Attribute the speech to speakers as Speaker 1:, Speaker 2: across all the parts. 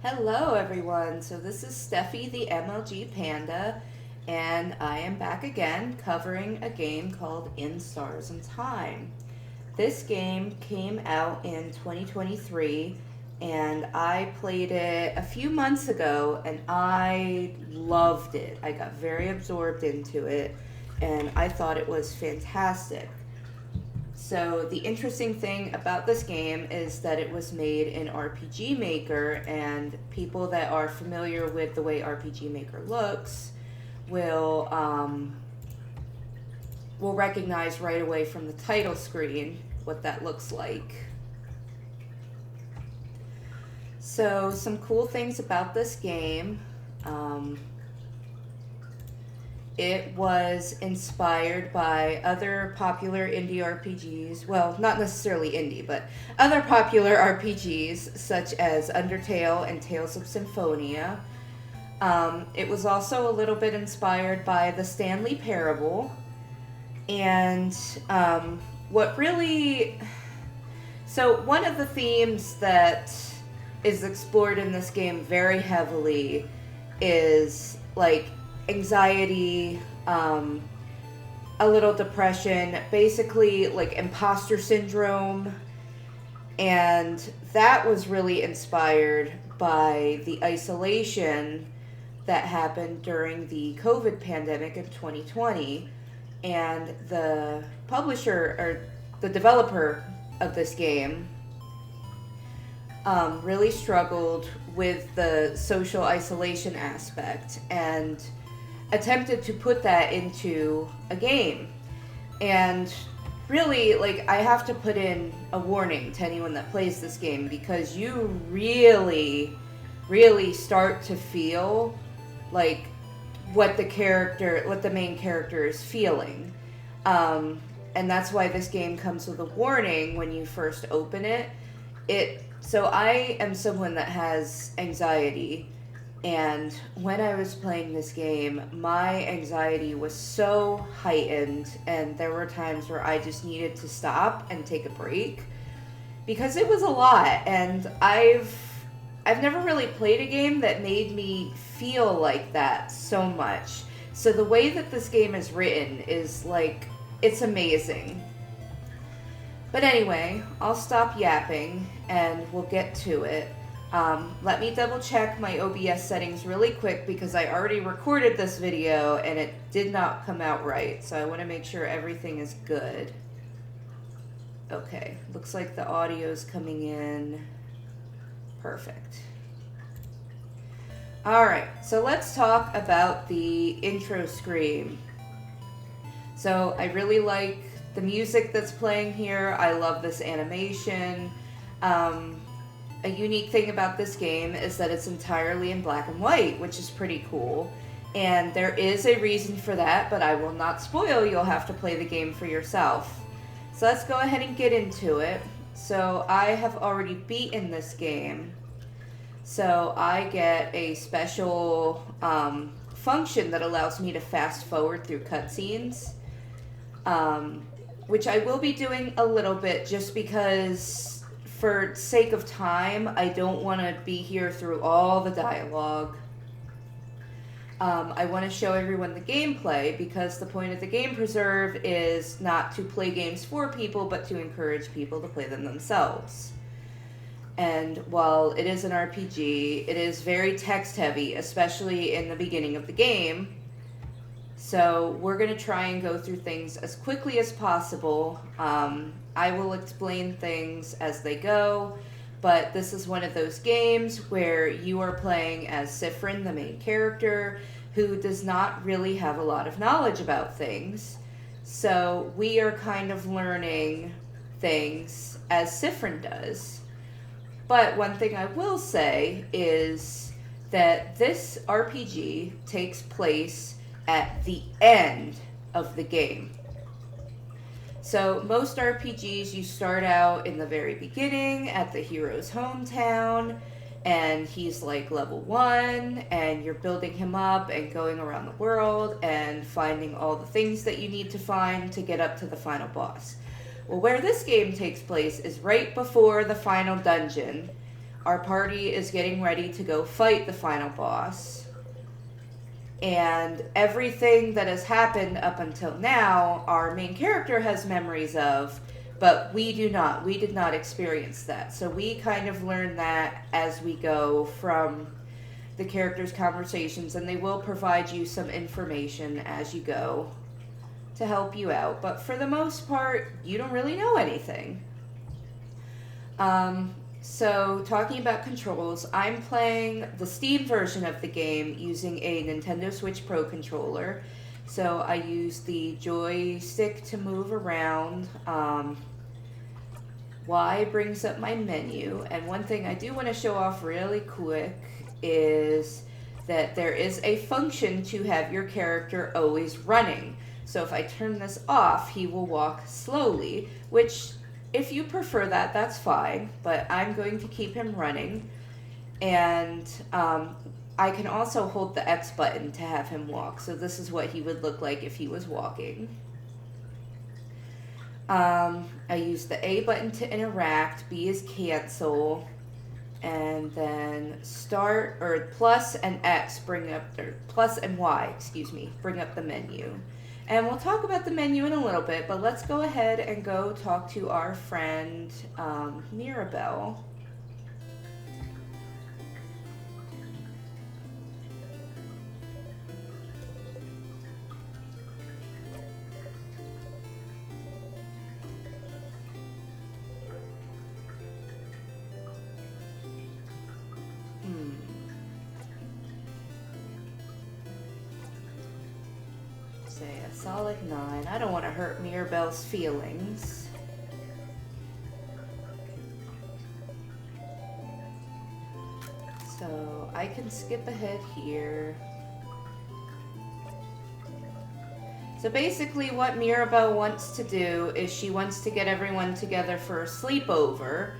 Speaker 1: Hello, everyone. So this is Steffi, the MLG Panda, and I am back again covering a game called In Stars and Time. This game came out in 2023, and I played it a few months ago, and I loved it. I got very absorbed into it, and I thought it was fantastic. So the interesting thing about this game is that it was made in RPG Maker, and people that are familiar with the way RPG Maker looks will will recognize right away from the title screen what that looks like. So some cool things about this game. Um, It was inspired by other popular indie RPGs. Well, not necessarily indie, but other popular RPGs such as Undertale and Tales of Symphonia. It was also a little bit inspired by the Stanley Parable. And what really. So, one of the themes that is explored in this game very heavily is like anxiety, a little depression, basically like imposter syndrome. And that was really inspired by the isolation that happened during the COVID pandemic in 2020. And the publisher or the developer of this game really struggled with the social isolation aspect and attempted to put that into a game. And really, like, I have to put in a warning to anyone that plays this game because you really start to feel like what the main character is feeling. And that's why this game comes with a warning when you first open it. So I am someone that has anxiety, and when I was playing this game, my anxiety was so heightened, and there were times where I just needed to stop and take a break because it was a lot. And I've never really played a game that made me feel like that so much. So the way that this game is written is like, it's amazing. But anyway, I'll stop yapping and we'll get to it. Let me double check my OBS settings really quick because I already recorded this video and it did not come out right. So I want to make sure everything is good. Okay, looks like the audio's coming in perfect. Alright, so let's talk about the intro screen. So I really like the music that's playing here. I love this animation. A unique thing about this game is that it's entirely in black and white, which is pretty cool. And there is a reason for that, but I will not spoil. You'll have to play the game for yourself. So let's go ahead and get into it. So I have already beaten this game. So I get a special function that allows me to fast forward through cutscenes. Which I will be doing a little bit just because for sake of time, I don't want to be here through all the dialogue. I want to show everyone the gameplay because the point of the Game Preserve is not to play games for people, but to encourage people to play them themselves. And while it is an RPG, it is very text heavy, especially in the beginning of the game. So we're going to try and go through things as quickly as possible. I will explain things as they go, but this is one of those games where you are playing as Sifrin, the main character, who does not really have a lot of knowledge about things. So we are kind of learning things as Sifrin does. But one thing I will say is that this RPG takes place at the end of the game. So most RPGs, you start out in the very beginning at the hero's hometown, and he's like level 1, and you're building him up and going around the world and finding all the things that you need to find to get up to the final boss. Well, where this game takes place is right before the final dungeon, our party is getting ready to go fight the final boss. And everything that has happened up until now, our main character has memories of, but we do not. We did not experience that. So we kind of learn that as we go from the characters' conversations, and they will provide you some information as you go to help you out. But for the most part, you don't really know anything. So, talking about controls, I'm playing the Steam version of the game using a Nintendo Switch Pro controller. So, I use the joystick to move around. Y brings up my menu. And one thing I do want to show off really quick is that there is a function to have your character always running. So, if I turn this off, he will walk slowly, which, if you prefer that, that's fine, but I'm going to keep him running. And I can also hold the X button to have him walk. So this is what he would look like if he was walking. I use the A button to interact, B is cancel, and then start, or plus and X bring up, or plus and Y, excuse me, bring up the menu. And we'll talk about the menu in a little bit, but let's go ahead and go talk to our friend Mirabelle. A solid 9. I don't want to hurt Mirabelle's feelings. So I can skip ahead here. So basically what Mirabelle wants to do is she wants to get everyone together for a sleepover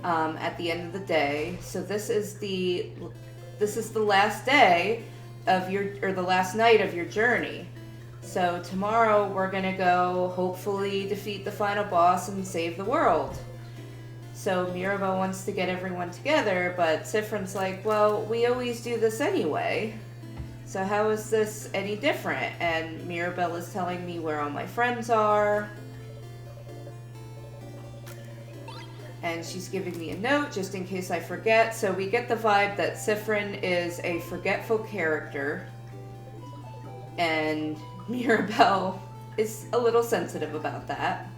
Speaker 1: at the end of the day. So this is the last day of the last night of your journey. So tomorrow we're going to go hopefully defeat the final boss and save the world. So Mirabelle wants to get everyone together, but Sifrin's like, well, we always do this anyway. So how is this any different? And Mirabelle is telling me where all my friends are. And she's giving me a note just in case I forget. So we get the vibe that Sifrin is a forgetful character. And Mirabelle is a little sensitive about that.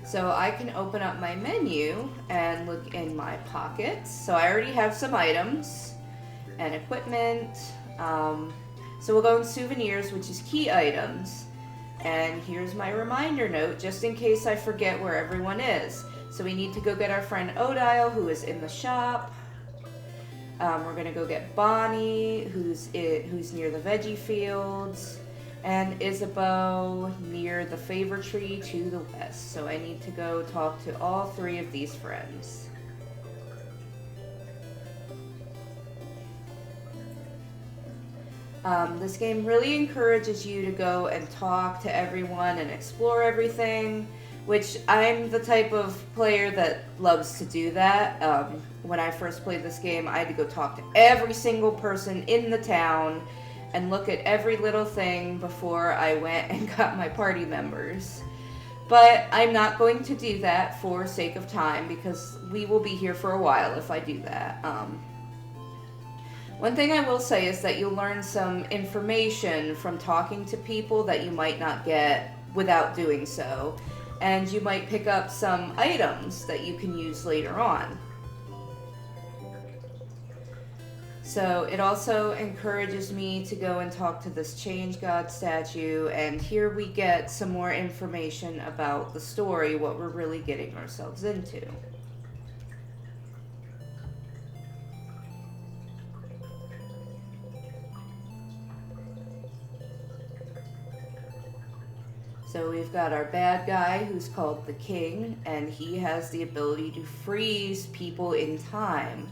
Speaker 1: So I can open up my menu and look in my pockets. So I already have some items and equipment. So we'll go in souvenirs, which is key items. And here's my reminder note, just in case I forget where everyone is. So we need to go get our friend Odile, who is in the shop. We're gonna go get Bonnie, who's near the veggie fields, and Isabeau near the favor tree to the west. So I need to go talk to all 3 of these friends. This game really encourages you to go and talk to everyone and explore everything, which I'm the type of player that loves to do that. When I first played this game, I had to go talk to every single person in the town and look at every little thing before I went and got my party members. But I'm not going to do that for sake of time, because we will be here for a while if I do that. One thing I will say is that you'll learn some information from talking to people that you might not get without doing so. And you might pick up some items that you can use later on. So it also encourages me to go and talk to this Change God statue, and here we get some more information about the story, what we're really getting ourselves into. So we've got our bad guy who's called the King, and he has the ability to freeze people in time.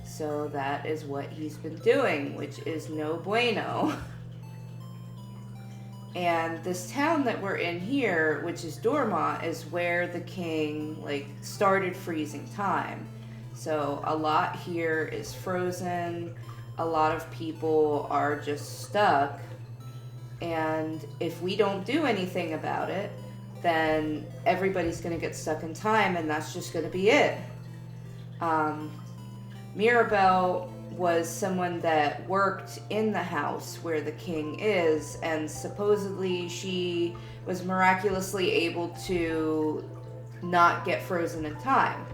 Speaker 1: So that is what he's been doing, which is no bueno. And this town that we're in here, which is Dormont, is where the king like started freezing time. So a lot here is frozen. A lot of people are just stuck. And if we don't do anything about it, then everybody's going to get stuck in time, and that's just going to be it. Mirabelle was someone that worked in the house where the king is, and supposedly she was miraculously able to not get frozen in time.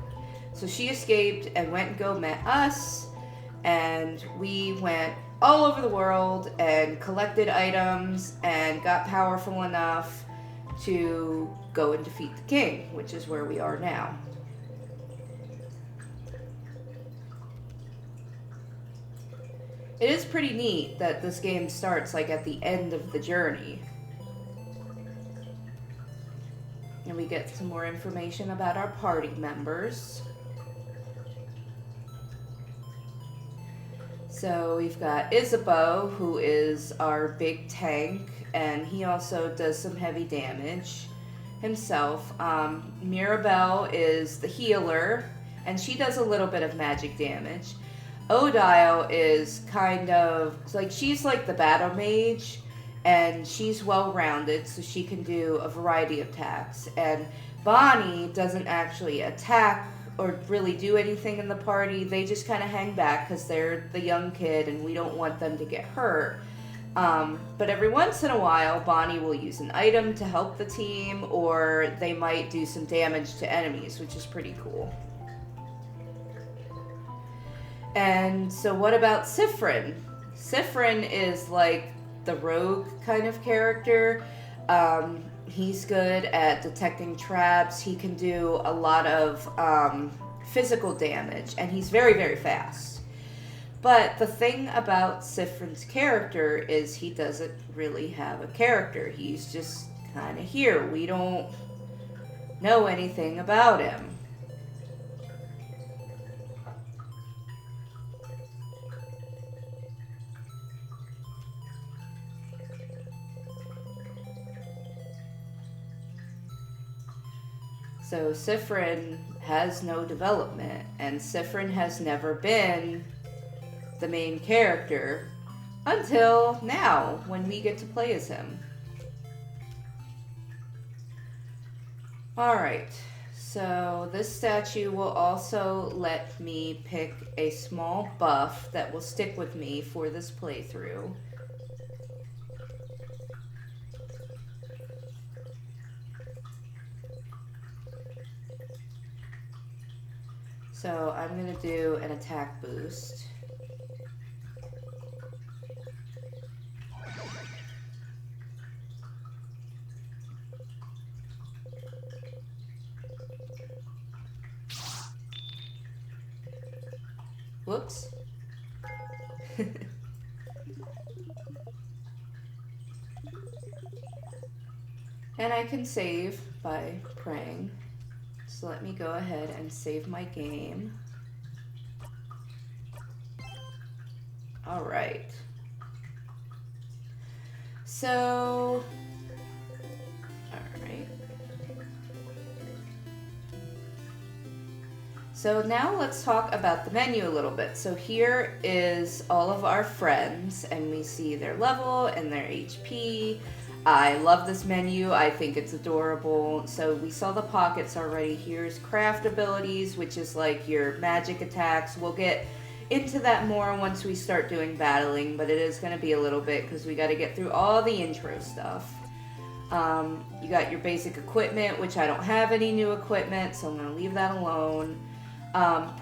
Speaker 1: So she escaped and went and go met us, and we went all over the world and collected items and got powerful enough to go and defeat the king, which is where we are now. It is pretty neat that this game starts like at the end of the journey. And we get some more information about our party members. So we've got Isabeau, who is our big tank, and he also does some heavy damage himself. Mirabelle is the healer, and she does a little bit of magic damage. Odile is kind of like, she's like the battle mage, and she's well-rounded, so she can do a variety of attacks. And Bonnie doesn't actually attack or really do anything in the party. They just kind of hang back because they're the young kid and we don't want them to get hurt. But every once in a while, Bonnie will use an item to help the team, or they might do some damage to enemies, which is pretty cool. And so what about Sifrin? Sifrin is like the rogue kind of character. He's good at detecting traps. He can do a lot of physical damage, and he's very, very fast. But the thing about Sifrin's character is he doesn't really have a character. He's just kind of here. We don't know anything about him. So Sifrin has no development, and Sifrin has never been the main character until now, when we get to play as him. Alright, so this statue will also let me pick a small buff that will stick with me for this playthrough. So I'm going to do an attack boost. Whoops. And I can save by praying. So let me go ahead and save my game. All right. So, all right. So now let's talk about the menu a little bit. So here is all of our friends, and we see their level and their HP. I love this menu. I think it's adorable. So we saw the pockets already. Here's craft abilities, which is like your magic attacks. We'll get into that more once we start doing battling, but it is going to be a little bit because we got to get through all the intro stuff. You got your basic equipment, which I don't have any new equipment, so I'm going to leave that alone.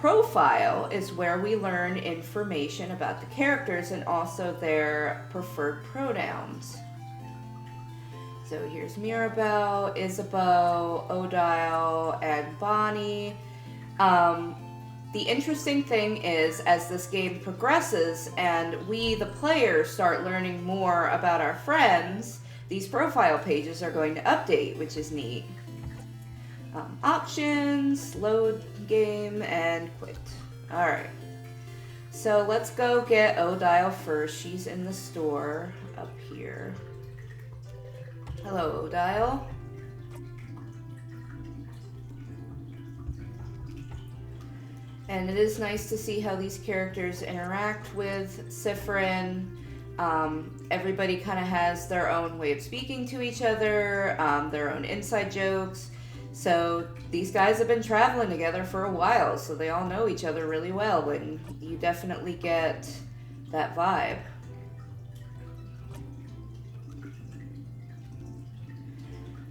Speaker 1: Profile is where we learn information about the characters and also their preferred pronouns. So here's Mirabelle, Isabeau, Odile, and Bonnie. The interesting thing is, as this game progresses and we, the players, start learning more about our friends, these profile pages are going to update, which is neat. Options, load game, and quit. Alright. So let's go get Odile first. She's in the store up here. Hello, Odile. And it is nice to see how these characters interact with Sifrin. Everybody kind of has their own way of speaking to each other, their own inside jokes. So these guys have been traveling together for a while, so they all know each other really well, and you definitely get that vibe.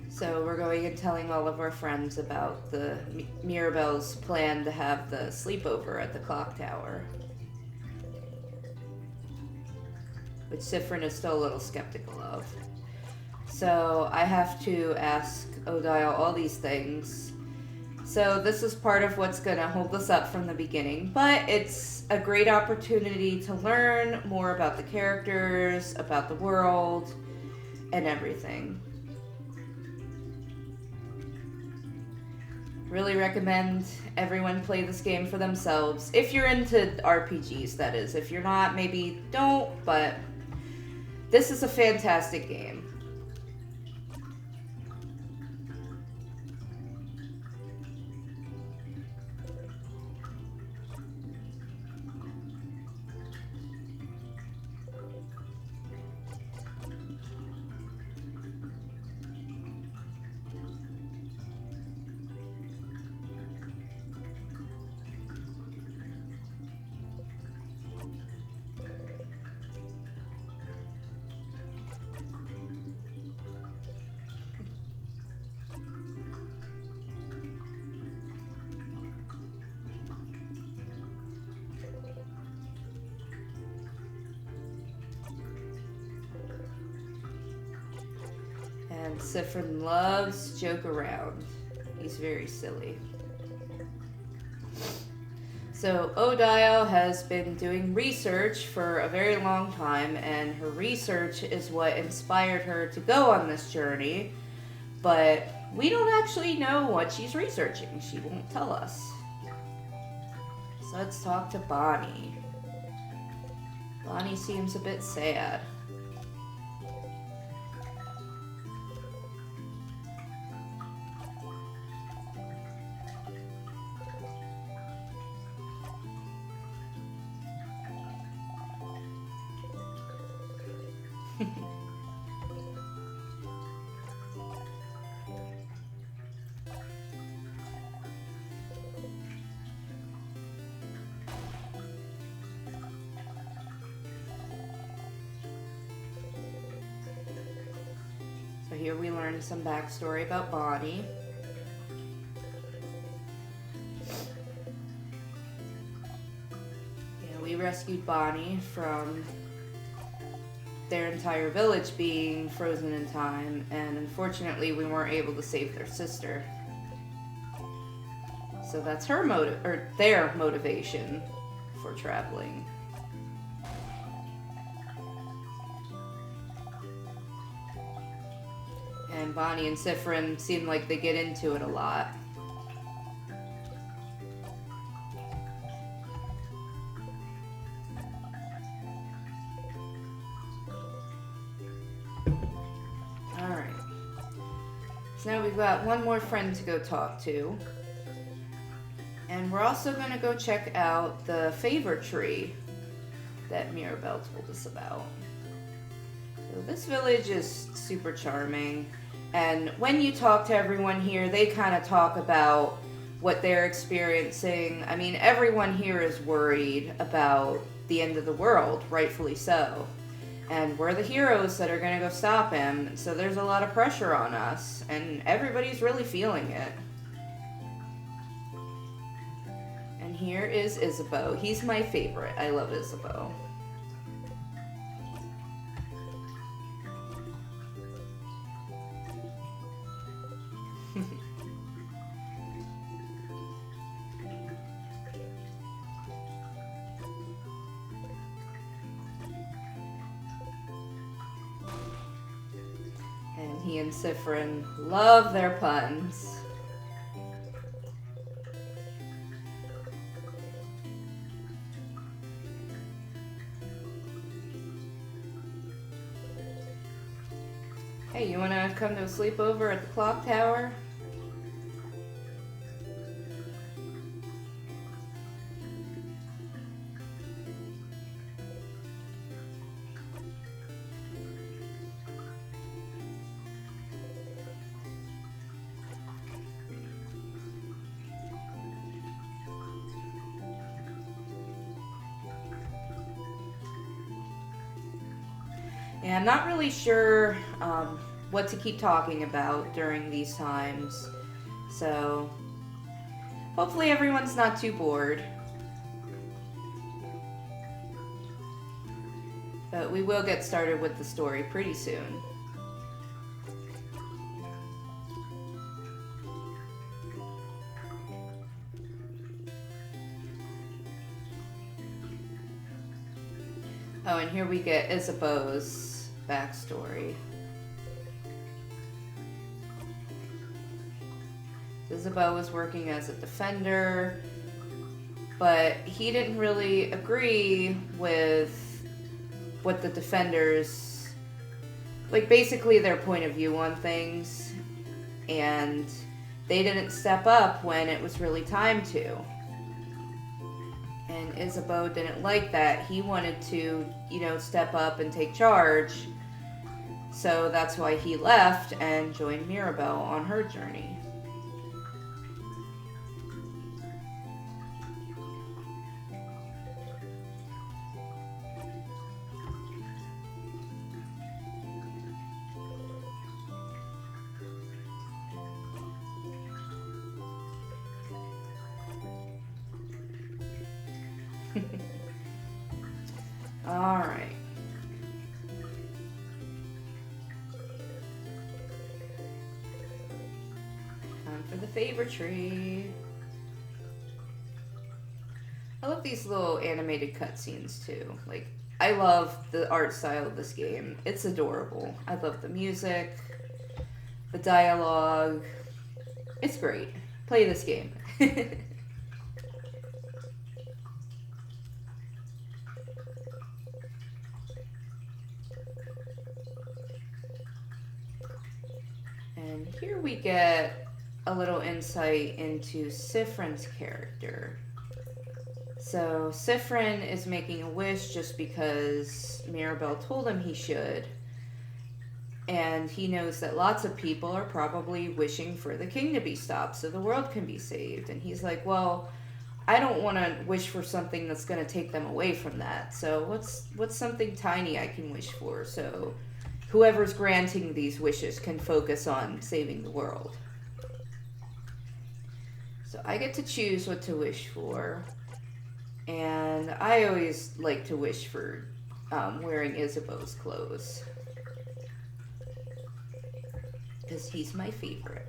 Speaker 1: So we're going and telling all of our friends about the Mirabelle's plan to have the sleepover at the clock tower, which Sifrin is still a little skeptical of. So I have to ask Odile all these things. So this is part of what's going to hold us up from the beginning, but it's a great opportunity to learn more about the characters, about the world, and everything. Really recommend everyone play this game for themselves. If you're into RPGs, that is. If you're not, maybe don't, but this is a fantastic game. And Sifrin loves to joke around. He's very silly. So Odile has been doing research for a very long time, and her research is what inspired her to go on this journey. But we don't actually know what she's researching. She won't tell us. So let's talk to Bonnie. Bonnie seems a bit sad. So here we learn some backstory about Bonnie. We rescued Bonnie from their entire village being frozen in time, and unfortunately we weren't able to save their sister. So that's her their motivation for traveling. And Bonnie and Sifrin seem like they get into it a lot. Alright. So now we've got one more friend to go talk to. And we're also going to go check out the favor tree that Mirabelle told us about. So this village is super charming. And when you talk to everyone here, they kind of talk about what they're experiencing. I mean, everyone here is worried about the end of the world, rightfully so. And we're the heroes that are going to go stop him. So there's a lot of pressure on us. And everybody's really feeling it. And here is Isabeau. He's my favorite. I love Isabeau. And he and Sifrin love their puns. Hey, you wanna come to a sleepover at the clock tower? Yeah, I'm not really sure what to keep talking about during these times, so hopefully everyone's not too bored. But we will get started with the story pretty soon. Oh, and here we get Isabeau's backstory. Isabeau was working as a defender, but he didn't really agree with what the defenders, like basically their point of view on things, and they didn't step up when it was really time to. And Isabeau didn't like that. He wanted to, step up and take charge. So that's why he left and joined Mirabelle on her journey. Alright. Time for the favor tree. I love these little animated cutscenes too. Like, I love the art style of this game. It's adorable. I love the music, the dialogue. It's great. Play this game. And here we get a little insight into Siffrin's character. So Siffrin is making a wish just because Mirabelle told him he should. And he knows that lots of people are probably wishing for the king to be stopped so the world can be saved. And he's like, well, I don't want to wish for something that's going to take them away from that. So what's something tiny I can wish for so whoever's granting these wishes can focus on saving the world. So I get to choose what to wish for. And I always like to wish for wearing Isabeau's clothes. Because he's my favorite.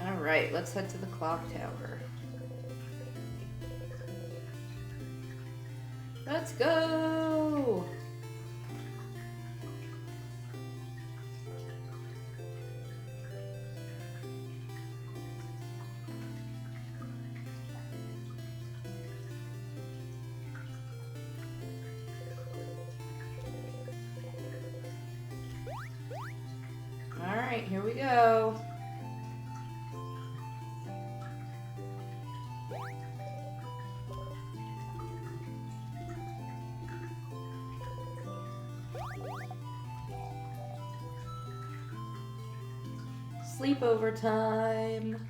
Speaker 1: Alright, let's head to the clock tower. Let's go! Alright, here we go. Sleepover time.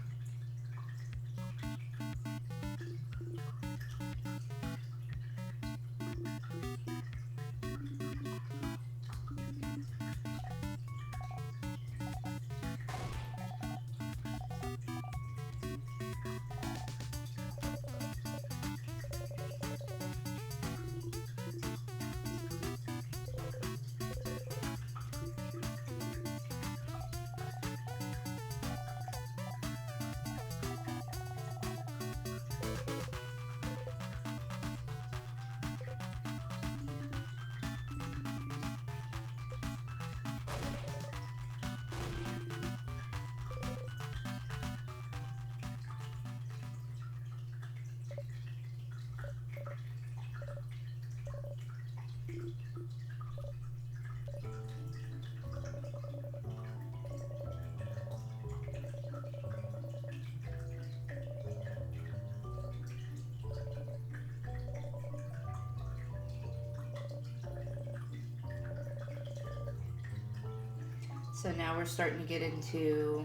Speaker 1: So now we're starting to get into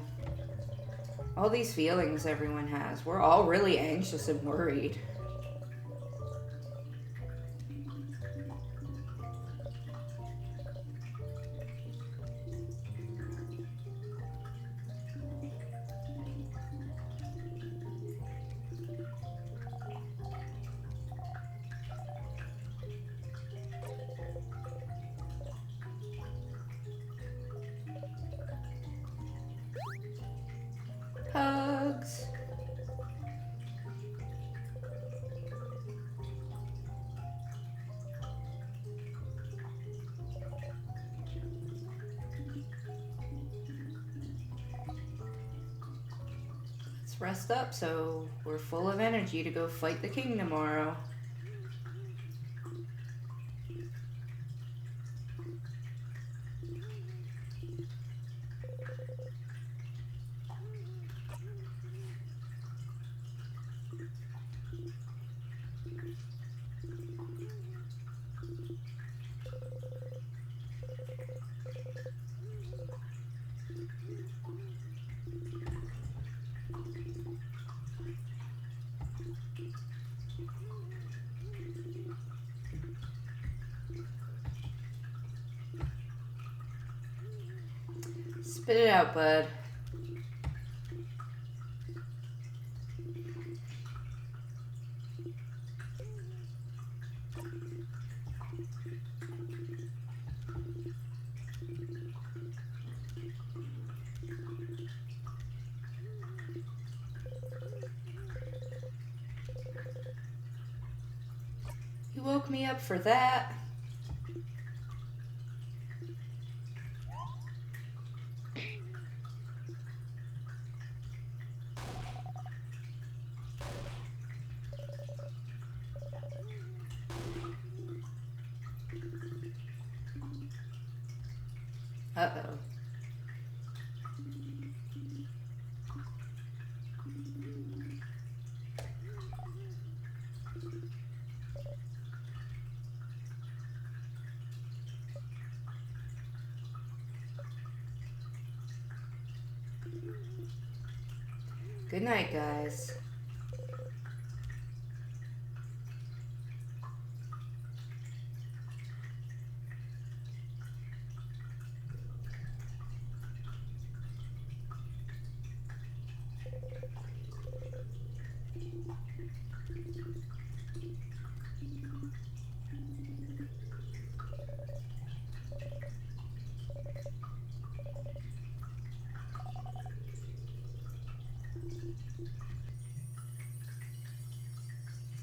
Speaker 1: all these feelings everyone has. We're all really anxious and worried. Hugs. Let's rest up so we're full of energy to go fight the king tomorrow. Spit it out, bud. You woke me up for that. Uh-oh. Good night, guys.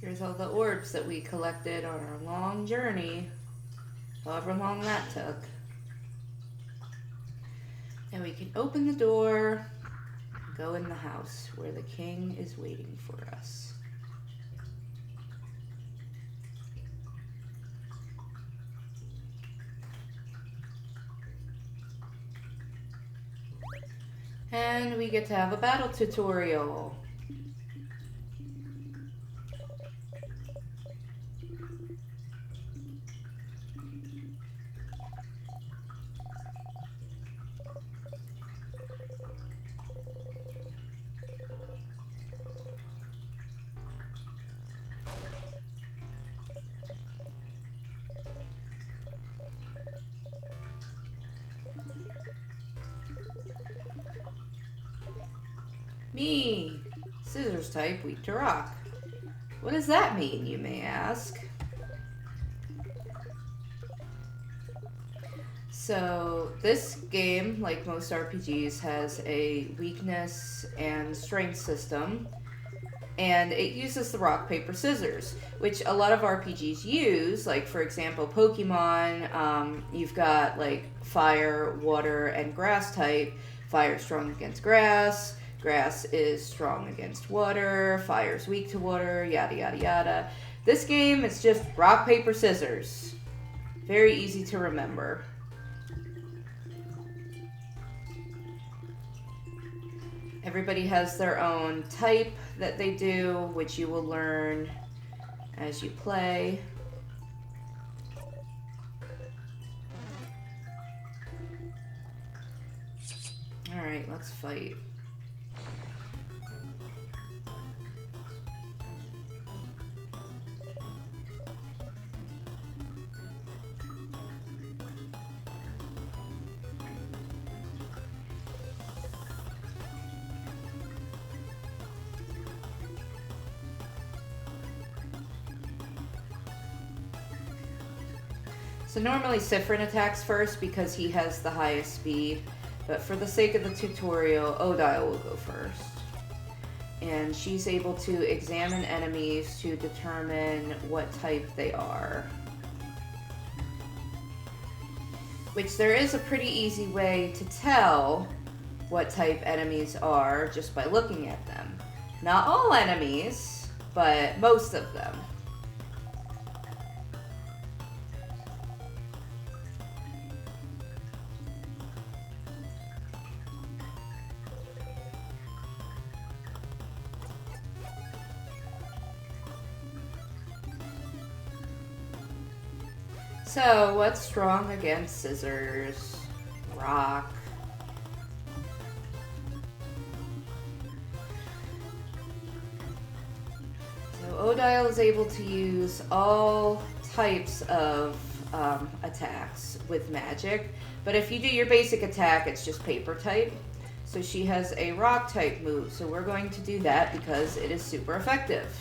Speaker 1: Here's all the orbs that we collected on our long journey, however long that took. And we can open the door, go in the house where the king is waiting for us. And we get to have a battle tutorial. Me, scissors type, weak to rock. What does that mean, you may ask? So this game, like most RPGs, has a weakness and strength system, and it uses the rock, paper, scissors, which a lot of RPGs use. Like, for example, Pokemon, you've got like fire, water, and grass type. Fire strong against grass, grass is strong against water, fire's weak to water, yada yada yada. This game is just rock, paper, scissors. Very easy to remember. Everybody has their own type that they do, which you will learn as you play. let's fight. So normally Sifrin attacks first because he has the highest speed, but for the sake of the tutorial, Odile will go first. And she's able to examine enemies to determine what type they are. Which there is a pretty easy way to tell what type enemies are just by looking at them. Not all enemies, but most of them. So, what's strong against scissors? Rock. So, Odile is able to use all types of attacks with magic, but if you do your basic attack, it's just paper type. So she has a rock type move, so we're going to do that because it is super effective.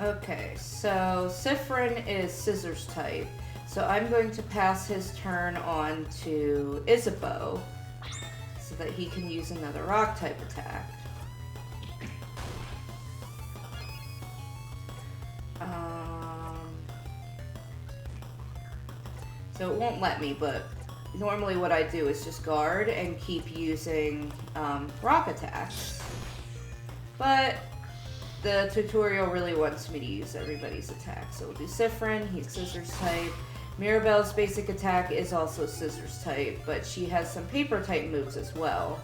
Speaker 1: Okay, so Sifrin is scissors type, so I'm going to pass his turn on to Isabeau so that he can use another rock type attack. So it won't let me, but normally what I do is just guard and keep using rock attacks. But the tutorial really wants me to use everybody's attack. So we'll do Sifrin, he's scissors type. Mirabelle's basic attack is also scissors type, but she has some paper type moves as well.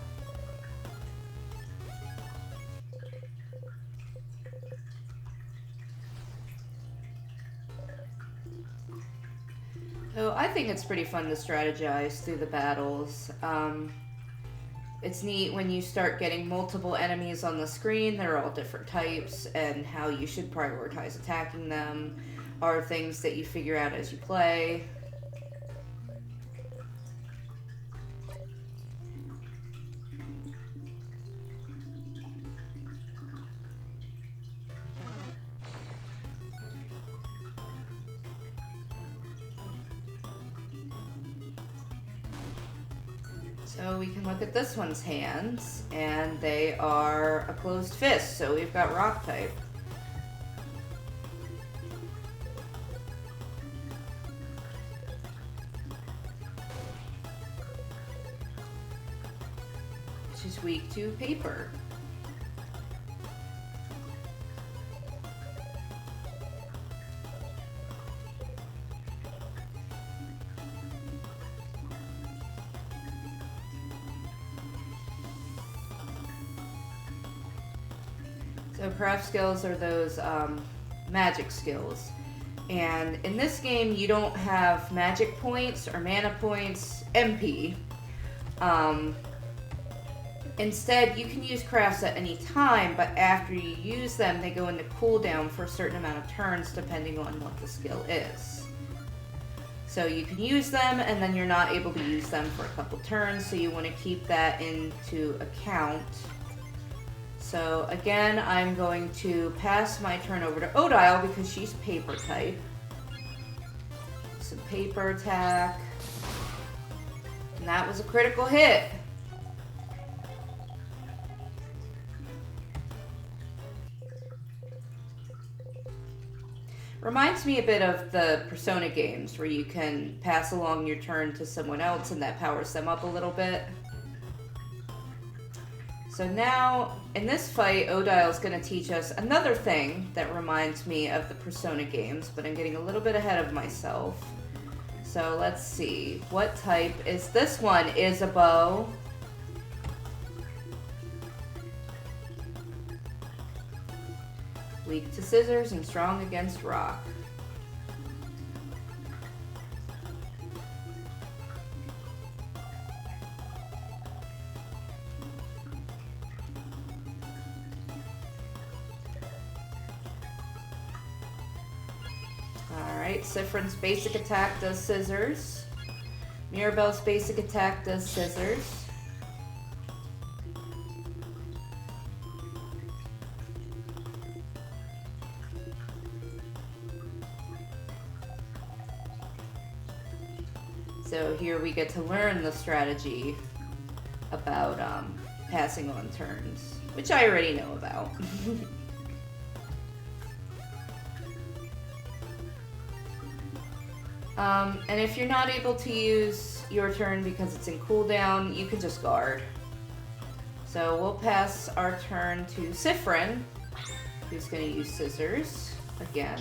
Speaker 1: So I think it's pretty fun to strategize through the battles. It's neat when you start getting multiple enemies on the screen. They're all different types, and how you should prioritize attacking them are things that you figure out as you play. So we can look at this one's hands, and they are a closed fist, so we've got rock type. She's weak to paper. So craft skills are those magic skills. And in this game, you don't have magic points or mana points, MP. Instead, you can use crafts at any time, but after you use them, they go into cooldown for a certain amount of turns depending on what the skill is. So you can use them, and then you're not able to use them for a couple turns, so you want to keep that into account. So again, I'm going to pass my turn over to Odile because she's paper type. Some paper attack. And that was a critical hit. Reminds me a bit of the Persona games where you can pass along your turn to someone else and that powers them up a little bit. So now, in this fight, Odile's going to teach us another thing that reminds me of the Persona games, but I'm getting a little bit ahead of myself. So let's see. What type is this one? Isabeau. Weak to scissors and strong against rock. Alright, Sifrin's basic attack does scissors. Mirabelle's basic attack does scissors. So here we get to learn the strategy about passing on turns, which I already know about. And if you're not able to use your turn because it's in cooldown, you can just guard. So we'll pass our turn to Sifrin, who's going to use scissors again.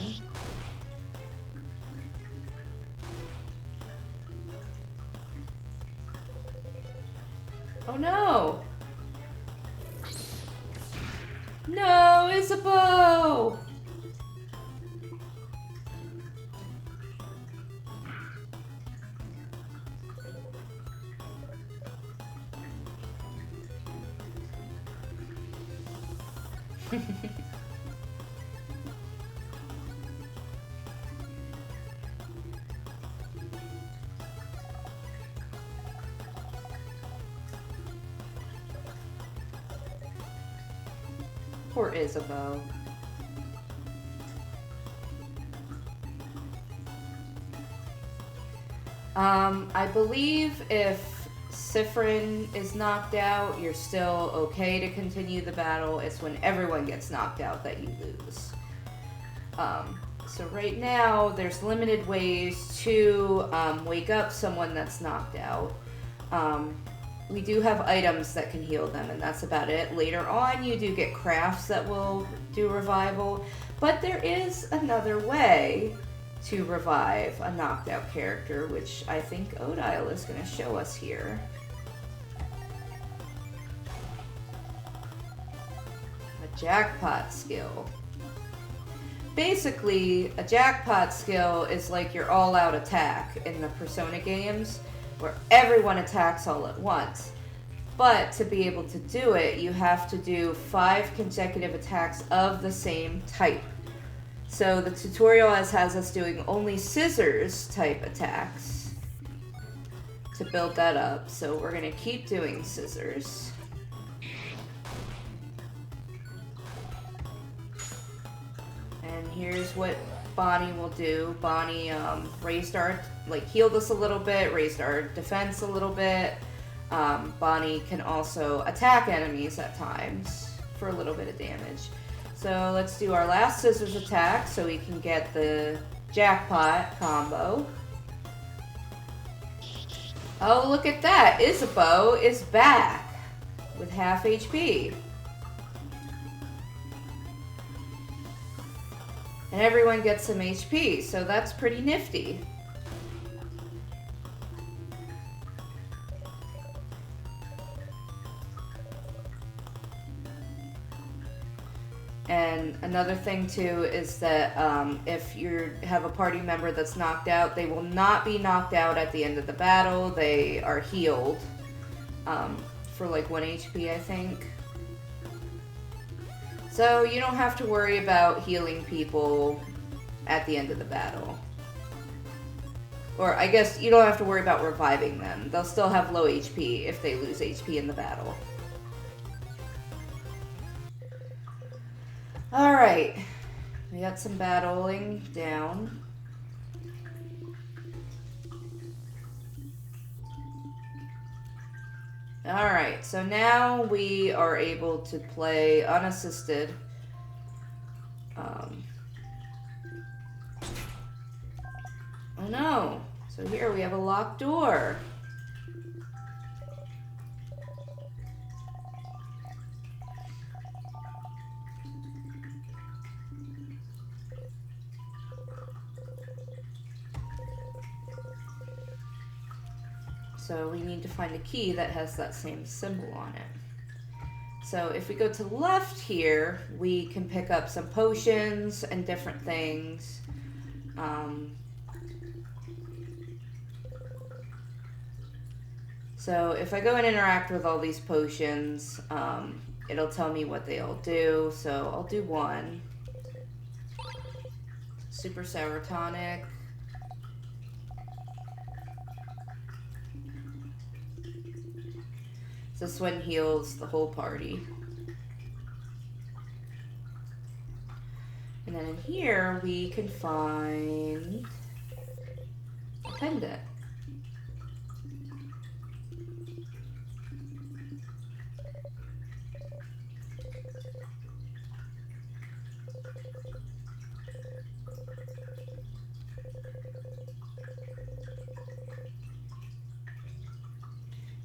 Speaker 1: Oh no! No, Isabeau! Poor Isabeau. I believe if Sifrin is knocked out, you're still okay to continue the battle. It's when everyone gets knocked out that you lose. So right now, there's limited ways to wake up someone that's knocked out. We do have items that can heal them, and that's about it. Later on, you do get crafts that will do revival, but there is another way to revive a knocked out character, which I think Odile is going to show us here. A jackpot skill. Basically, a jackpot skill is like your all-out attack in the Persona games, where everyone attacks all at once. But to be able to do it, you have to do 5 consecutive attacks of the same type. So the tutorial has us doing only scissors type attacks to build that up. So we're going to keep doing scissors. And here's what Bonnie will do. Bonnie raised our, healed us a little bit, raised our defense a little bit. Bonnie can also attack enemies at times for a little bit of damage. So let's do our last scissors attack so we can get the jackpot combo. Oh, look at that! Isabeau is back with half HP. And everyone gets some HP, so that's pretty nifty. And another thing too is that if you have a party member that's knocked out, they will not be knocked out at the end of the battle. They are healed for 1 HP, I think. So you don't have to worry about healing people at the end of the battle. Or I guess you don't have to worry about reviving them. They'll still have low HP if they lose HP in the battle. Alright, we got some battling down. Alright, so now we are able to play unassisted. Oh no, so here we have a locked door. So we need to find a key that has that same symbol on it. So if we go to the left here, we can pick up some potions and different things. So if I go and interact with all these potions, it'll tell me what they all do. So I'll do one. Super Sour Tonic. This one heals the whole party. And then in here, we can find a pendant.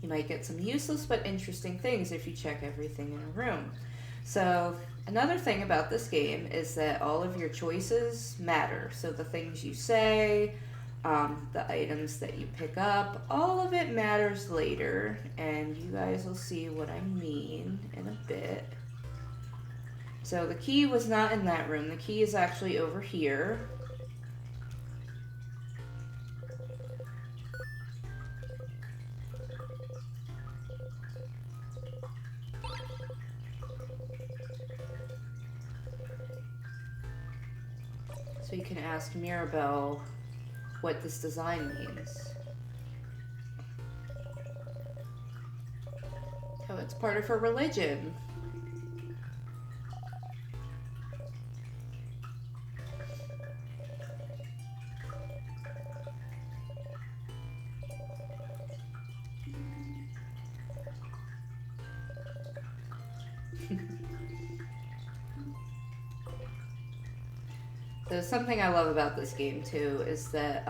Speaker 1: You might get some useless but interesting things if you check everything in a room. So another thing about this game is that all of your choices matter. So the things you say, the items that you pick up, all of it matters later, and you guys will see what I mean in a bit. So the key was not in that room. The key is actually over here. So you can ask Mirabelle what this design means. Oh, it's part of her religion. So something I love about this game too is that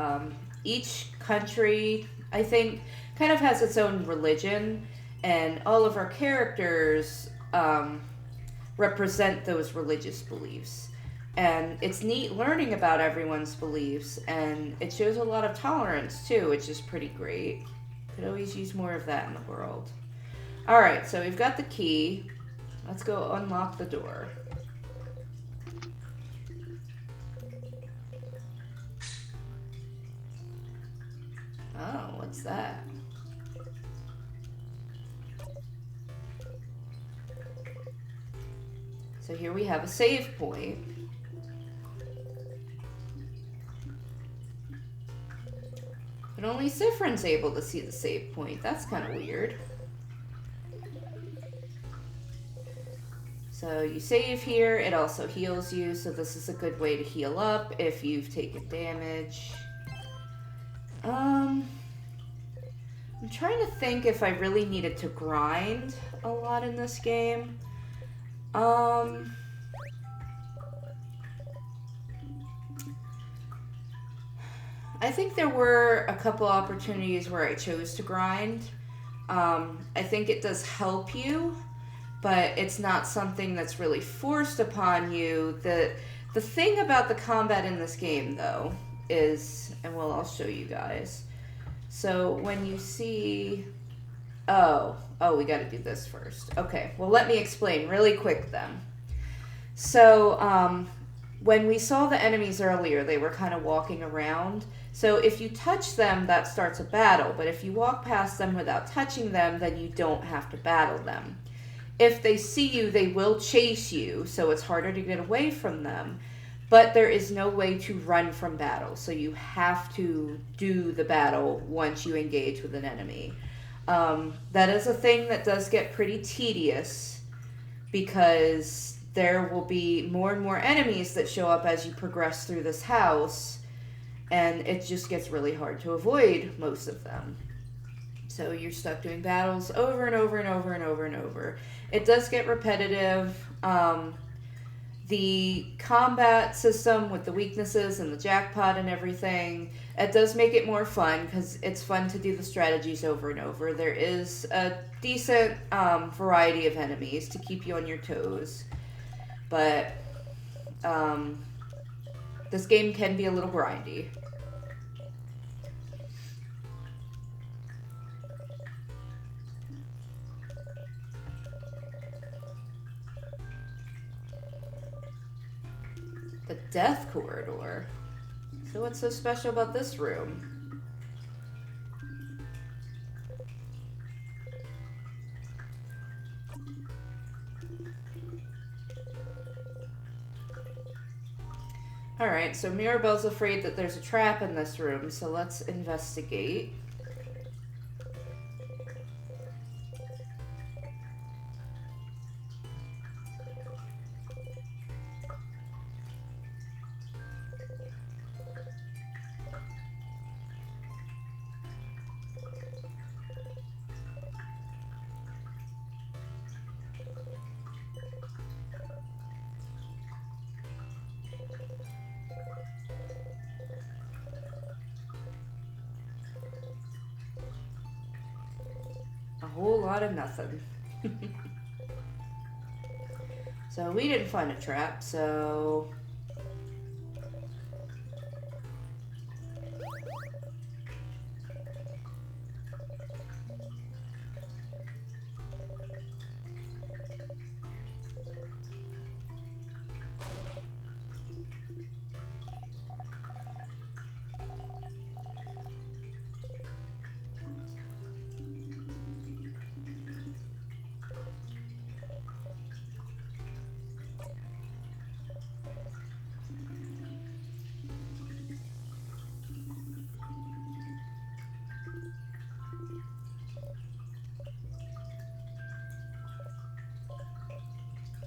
Speaker 1: each country, I think, kind of has its own religion, and all of our characters represent those religious beliefs. And it's neat learning about everyone's beliefs, and it shows a lot of tolerance too, which is pretty great. Could always use more of that in the world. Alright, so we've got the key. Let's go unlock the door. Oh, what's that? So here we have a save point. But only Sifrin's able to see the save point. That's kind of weird. So you save here, it also heals you, so this is a good way to heal up if you've taken damage. I'm trying to think if I really needed to grind a lot in this game. I think there were a couple opportunities where I chose to grind. I think it does help you, but it's not something that's really forced upon you. The thing about the combat in this game, though, is, and well, I'll show you guys. So when you see, oh, we got to do this first. Okay, well, let me explain really quick then. So when we saw the enemies earlier, they were kind of walking around. So if you touch them, that starts a battle. But if you walk past them without touching them, then you don't have to battle them. If they see you, they will chase you, so it's harder to get away from them. But there is no way to run from battle, so you have to do the battle once you engage with an enemy. That is a thing that does get pretty tedious, because there will be more and more enemies that show up as you progress through this house, and it just gets really hard to avoid most of them. So you're stuck doing battles over and over and over and over and over. It does get repetitive. The combat system with the weaknesses and the jackpot and everything, it does make it more fun because it's fun to do the strategies over and over. There is a decent variety of enemies to keep you on your toes. But this game can be a little grindy. The death corridor. So what's so special about this room? Alright, so Mirabelle's afraid that there's a trap in this room, so let's investigate. A whole lot of nothing. So we didn't find a trap, so...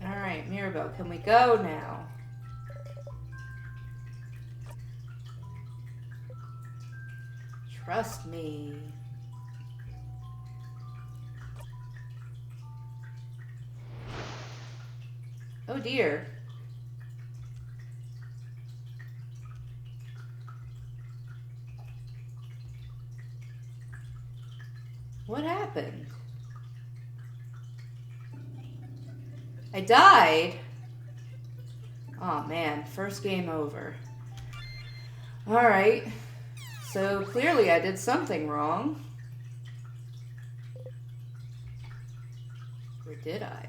Speaker 1: Alright, Mirabelle, can we go now? Trust me. Oh dear. What happened? I died? Oh man, first game over. Alright. So clearly I did something wrong. Or did I?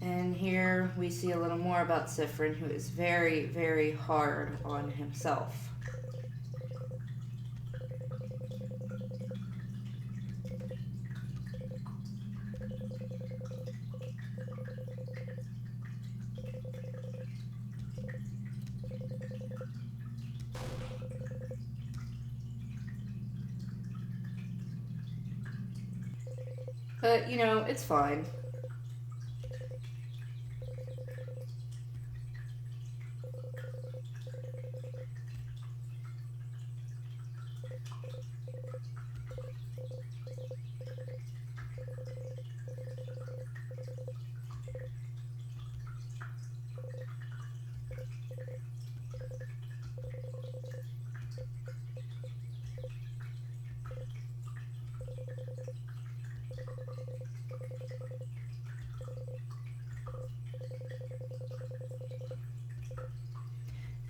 Speaker 1: And here we see a little more about Sifrin, who is very, very hard on himself. But, you know, it's fine.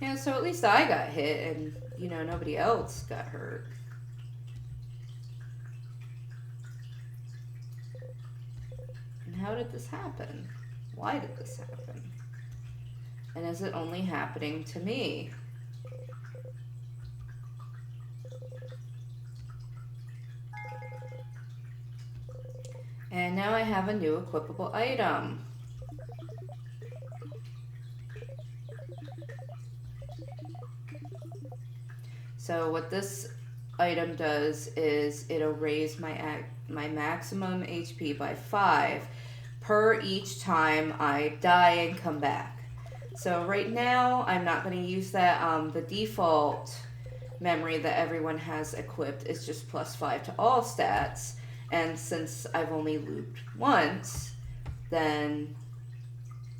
Speaker 1: Yeah, so at least I got hit and, you know, nobody else got hurt. And how did this happen? Why did this happen? And is it only happening to me? And now I have a new equipable item. So what this item does is it'll raise my maximum HP by 5 per each time I die and come back. So right now, I'm not going to use that. The default memory that everyone has equipped is just +5 to all stats. And since I've only looped once, then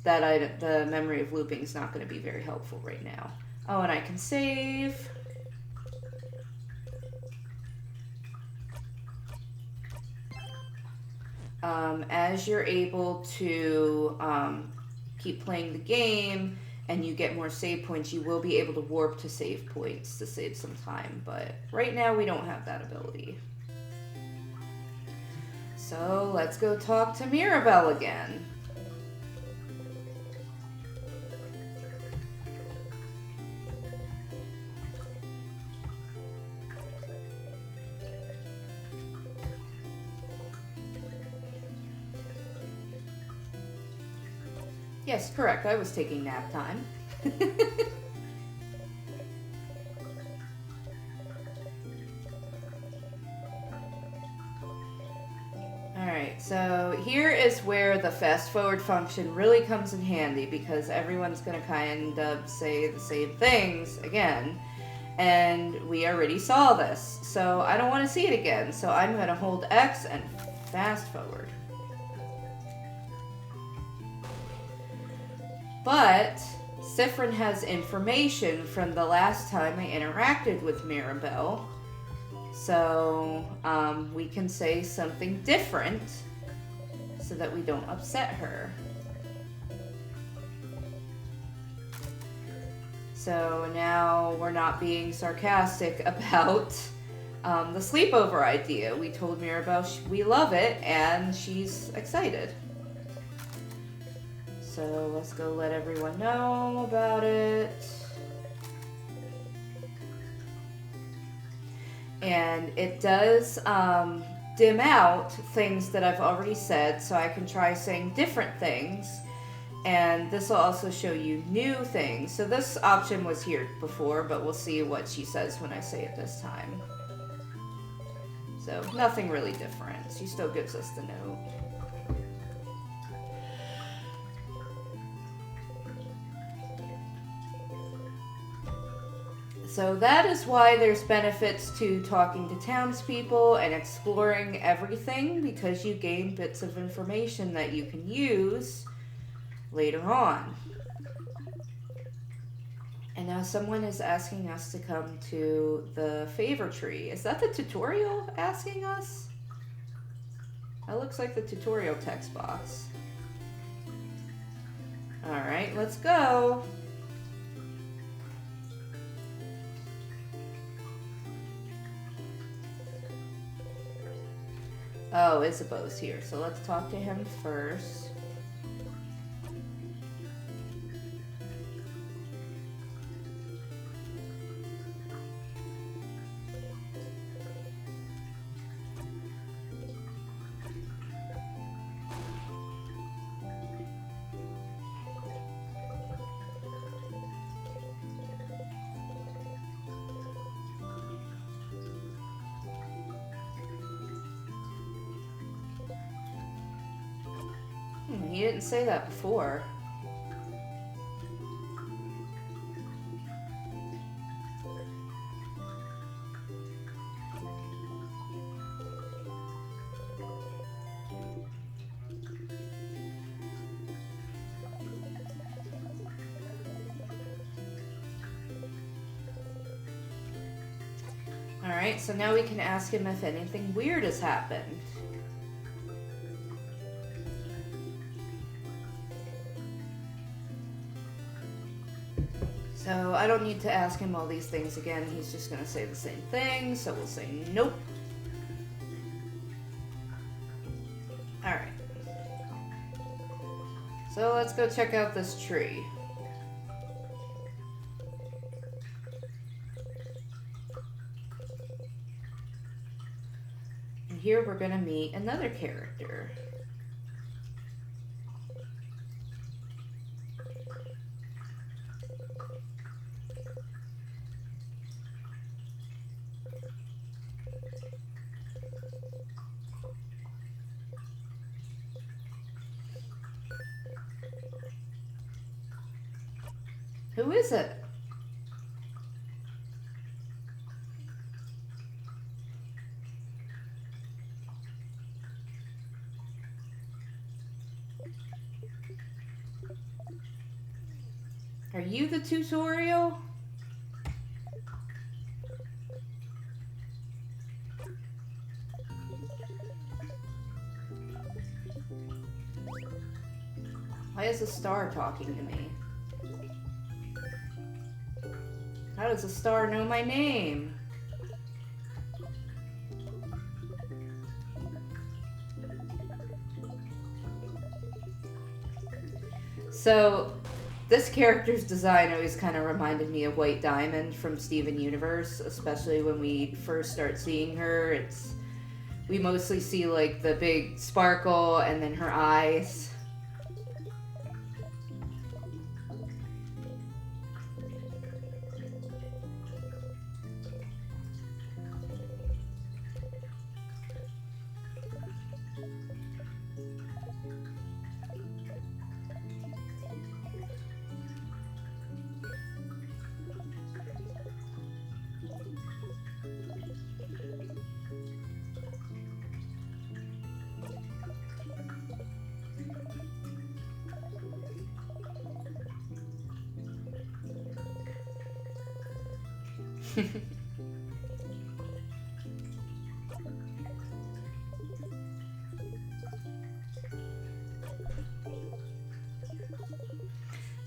Speaker 1: the memory of looping is not going to be very helpful right now. Oh, and I can save. As you're able to keep playing the game and you get more save points, you will be able to warp to save points to save some time. But right now, we don't have that ability. So let's go talk to Mirabelle again. Yes, correct. I was taking nap time. Alright, so here is where the fast forward function really comes in handy because everyone's going to kind of say the same things again. And we already saw this, so I don't want to see it again. So I'm going to hold X and fast forward. But Sifrin has information from the last time I interacted with Mirabelle. So we can say something different so that we don't upset her. So now we're not being sarcastic about the sleepover idea. We told Mirabelle we love it and she's excited. So let's go let everyone know about it. And it does dim out things that I've already said, so I can try saying different things. And this will also show you new things. So this option was here before, but we'll see what she says when I say it this time. So nothing really different. She still gives us the note. So that is why there's benefits to talking to townspeople and exploring everything, because you gain bits of information that you can use later on. And now someone is asking us to come to the favor tree. Is that the tutorial asking us? That looks like the tutorial text box. Alright, let's go. Oh, Isabeau's here, so let's talk to him first. He didn't say that before. Alright, so now we can ask him if anything weird has happened. So I don't need to ask him all these things again. He's just going to say the same thing. So we'll say nope. Alright. So let's go check out this tree. And here we're going to meet another character. Who is it? Are you the tutorial? Why is a star talking to me? How does a star know my name? So, this character's design always kind of reminded me of White Diamond from Steven Universe, especially when we first start seeing her. We mostly see like the big sparkle and then her eyes.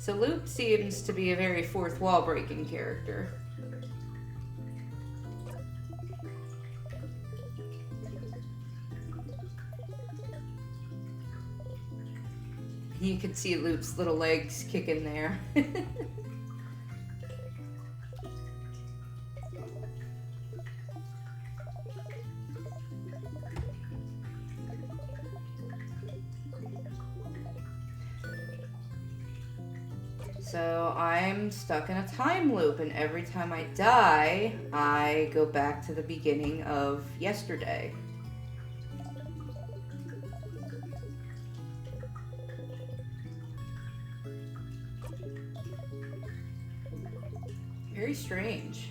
Speaker 1: So Luke seems to be a very fourth wall breaking character. You can see Luke's little legs kicking there. So I'm stuck in a time loop, and every time I die, I go back to the beginning of yesterday. Very strange.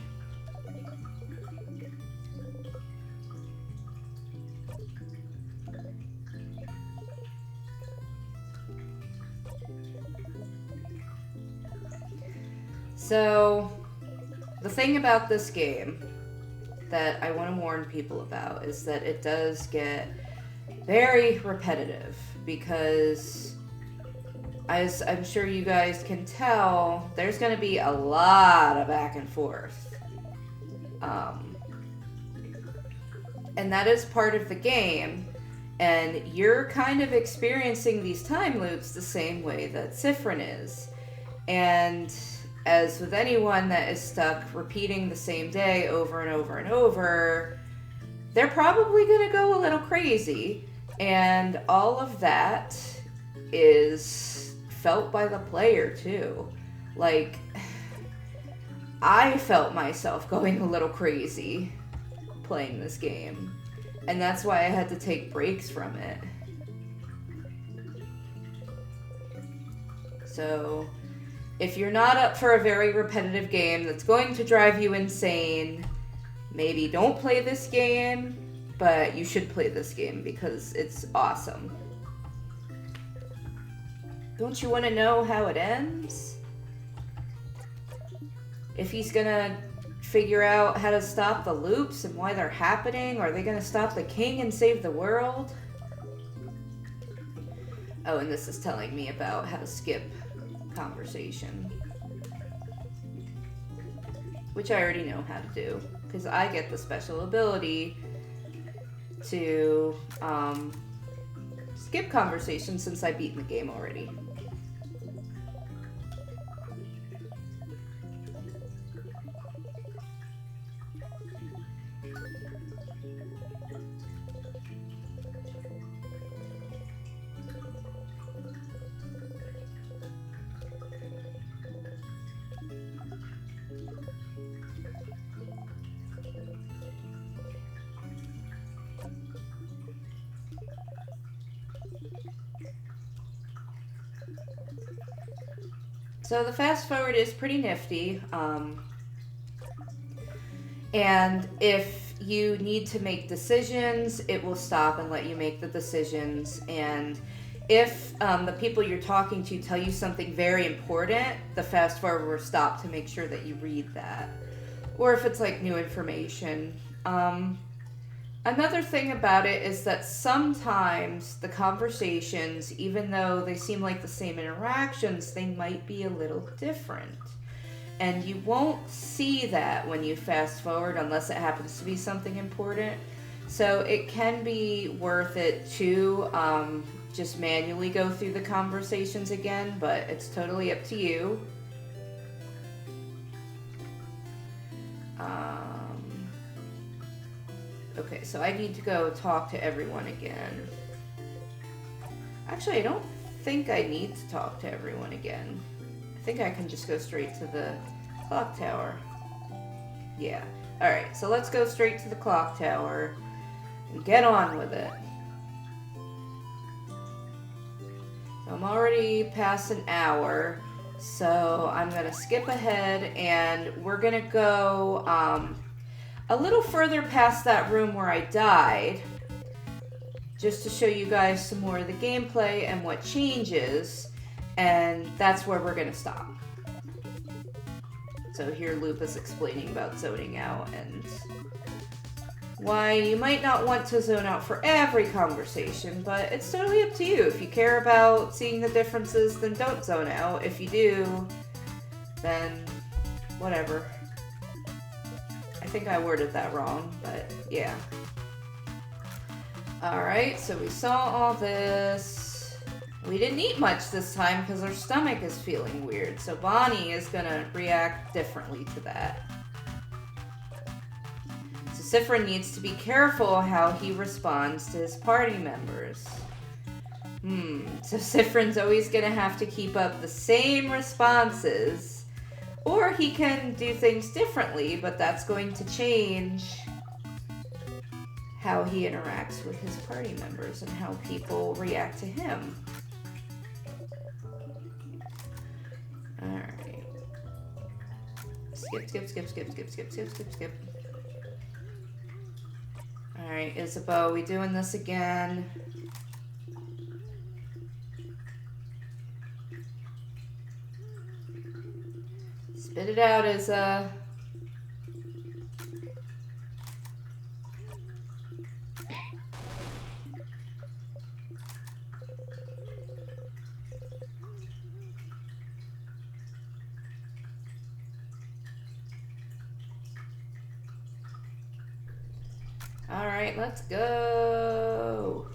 Speaker 1: So, the thing about this game that I want to warn people about is that it does get very repetitive because, as I'm sure you guys can tell, there's going to be a lot of back and forth. And that is part of the game, and you're kind of experiencing these time loops the same way that Sifrin is. And as with anyone that is stuck repeating the same day over and over and over, they're probably going to go a little crazy. And all of that is felt by the player too. Like, I felt myself going a little crazy playing this game. And that's why I had to take breaks from it. So, if you're not up for a very repetitive game that's going to drive you insane, maybe don't play this game, but you should play this game because it's awesome. Don't you want to know how it ends? If he's gonna figure out how to stop the loops and why they're happening, or are they gonna stop the king and save the world? Oh, and this is telling me about how to skip conversation, which I already know how to do because I get the special ability to skip conversation since I've beaten the game already. So the fast forward is pretty nifty. And if you need to make decisions, it will stop and let you make the decisions. And if the people you're talking to tell you something very important, the fast forward will stop to make sure that you read that. Or if it's like new information. Another thing about it is that sometimes the conversations, even though they seem like the same interactions, they might be a little different. And you won't see that when you fast forward unless it happens to be something important. So it can be worth it to just manually go through the conversations again, but it's totally up to you. Okay, so I need to go talk to everyone again. Actually, I don't think I need to talk to everyone again. I think I can just go straight to the clock tower. Yeah. Alright, so let's go straight to the clock tower and get on with it. So I'm already past an hour, so I'm going to skip ahead and we're going to go a little further past that room where I died, just to show you guys some more of the gameplay and what changes, and that's where we're going to stop. So here Loop is explaining about zoning out and why you might not want to zone out for every conversation, but it's totally up to you. If you care about seeing the differences, then don't zone out. If you do, then whatever. I think I worded that wrong, but yeah. Alright, so we saw all this. We didn't eat much this time because our stomach is feeling weird, so Bonnie is going to react differently to that. So Sifrin needs to be careful how he responds to his party members. So Sifrin's always going to have to keep up the same responses. Or he can do things differently, but that's going to change how he interacts with his party members and how people react to him. Alright. Skip. Alright, Isabeau, we doing this again? Spit it out, Isa. All right, let's go.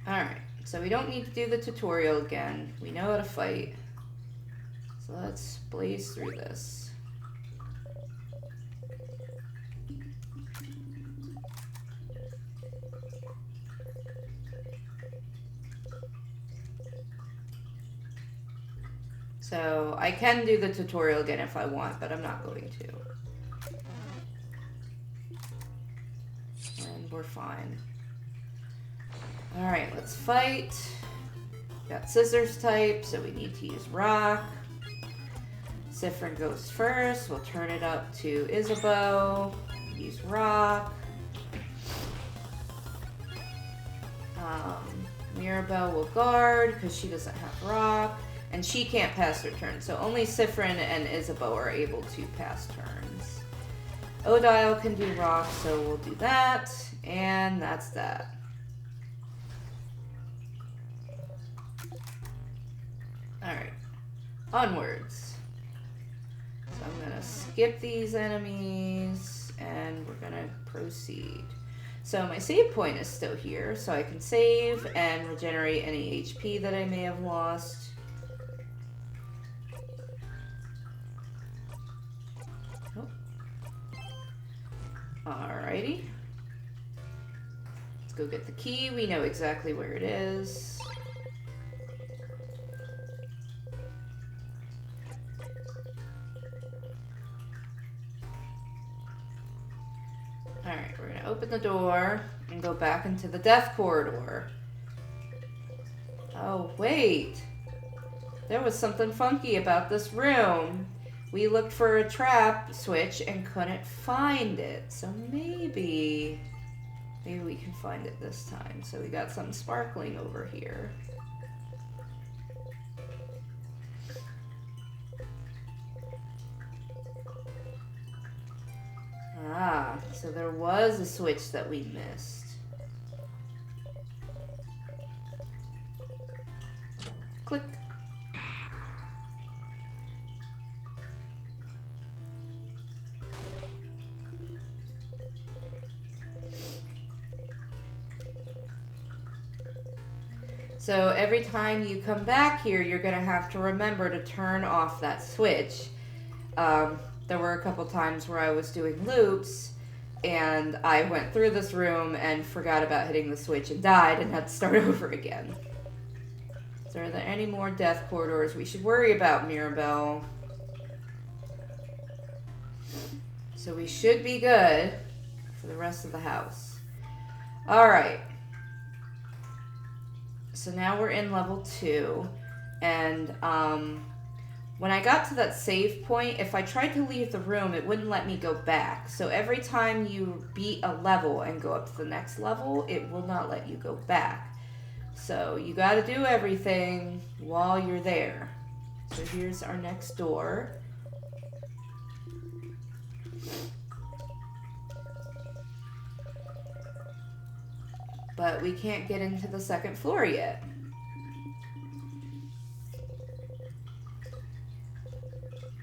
Speaker 1: Alright, so we don't need to do the tutorial again. We know how to fight. So let's blaze through this. So I can do the tutorial again if I want, but I'm not going to. And we're fine. Alright, let's fight. Got scissors type, so we need to use rock. Sifrin goes first. We'll turn it up to Isabeau. Use rock. Mirabelle will guard because she doesn't have rock. And she can't pass her turn, so only Sifrin and Isabeau are able to pass turns. Odile can do rock, so we'll do that. And that's that. Alright, onwards. So I'm going to skip these enemies, and we're going to proceed. So my save point is still here, so I can save and regenerate any HP that I may have lost. Oh. Alrighty. Let's go get the key. We know exactly where it is. open the door and go back into the death corridor. Oh, wait. There was something funky about this room. We looked for a trap switch and couldn't find it. So maybe we can find it this time. So we got something sparkling over here. Ah, so there was a switch that we missed. Click. So every time you come back here, you're going to have to remember to turn off that switch. There were a couple times where I was doing loops, and I went through this room and forgot about hitting the switch and died and had to start over again. So are there any more death corridors we should worry about, Mirabelle? So we should be good for the rest of the house. Alright. So now we're in level 2, and when I got to that save point, if I tried to leave the room, it wouldn't let me go back. So every time you beat a level and go up to the next level, it will not let you go back. So you got to do everything while you're there. So here's our next door. But we can't get into the second floor yet.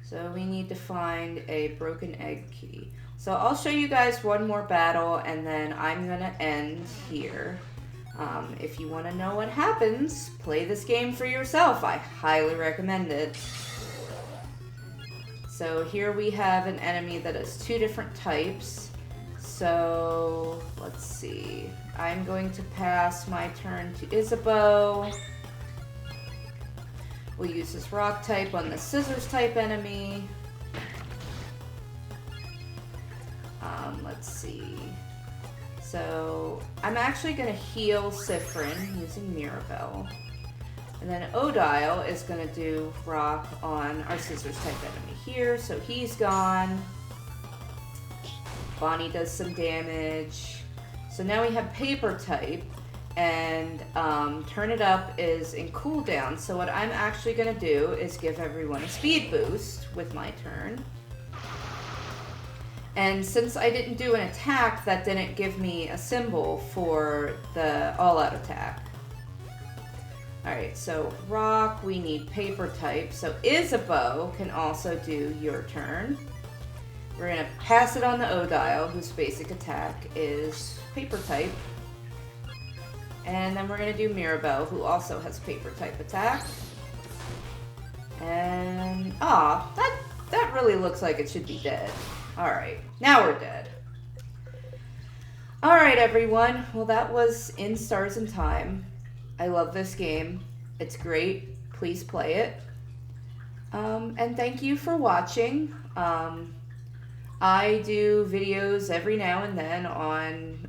Speaker 1: So we need to find a broken egg key. So I'll show you guys one more battle and then I'm gonna end here. If you want to know what happens, play this game for yourself. I highly recommend it. So here we have an enemy that has 2 different types. So let's see. I'm going to pass my turn to Isabeau. We'll use this rock type on the scissors type enemy. Let's see. So I'm actually going to heal Sifrin using Mirabelle. And then Odile is going to do rock on our scissors type enemy here. So he's gone. Bonnie does some damage. So now we have paper type. And turn it up is in cooldown. So what I'm actually going to do is give everyone a speed boost with my turn. And since I didn't do an attack, that didn't give me a symbol for the all-out attack. Alright, so rock, we need paper type. So Isabeau can also do your turn. We're going to pass it on to Odile, whose basic attack is paper type. And then we're going to do Mirabelle, who also has paper type attack. And, that really looks like it should be dead. Alright, now we're dead. Alright, everyone. Well, that was In Stars and Time. I love this game. It's great. Please play it. And thank you for watching. I do videos every now and then on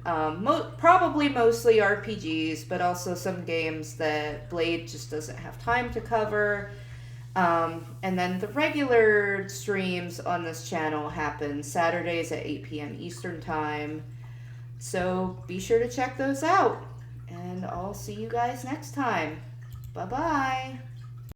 Speaker 1: probably mostly RPGs, but also some games that Blade just doesn't have time to cover. And then the regular streams on this channel happen Saturdays at 8 p.m. Eastern Time. So be sure to check those out. And I'll see you guys next time. Bye-bye.